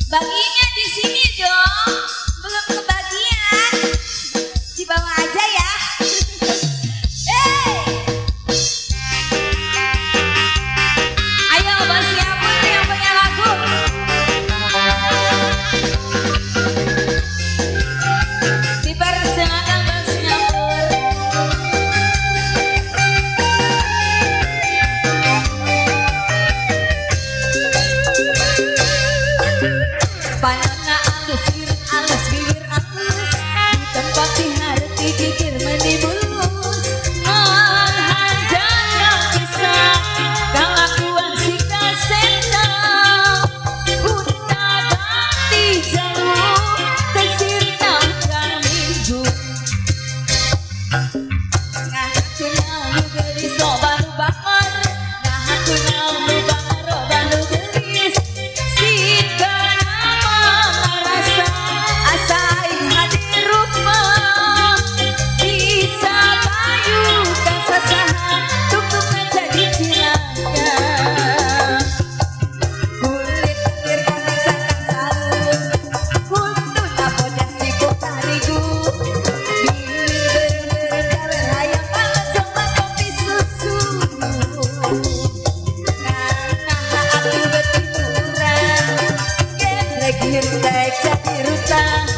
Baginya di sini dong, belum kebagian. Di bawah aja ya. Ayo Bang Siapun yang punya lagu. Dipersilakan Bang Siapun. Panona alus, sirik alus, bibir alus, di tempat di hati kikir menibulus. Ngon hanjana kisah kelakuan si kasendang, kuda ganti jalur tersirik nangkang minggu. Ngaku namu gelis lo baru bakar, ngaku namu bakar lo baru gelis. Si asain hadir rumah bisa bayukan sasahan tuk-tuk aja di cilaka. Kulit tir kami sangat salun kuntu napodas di tarigu. Bibir berkawer hayang banget coba kopi susu. Nah aku betimuran gebrek-gebrek jadi rutan.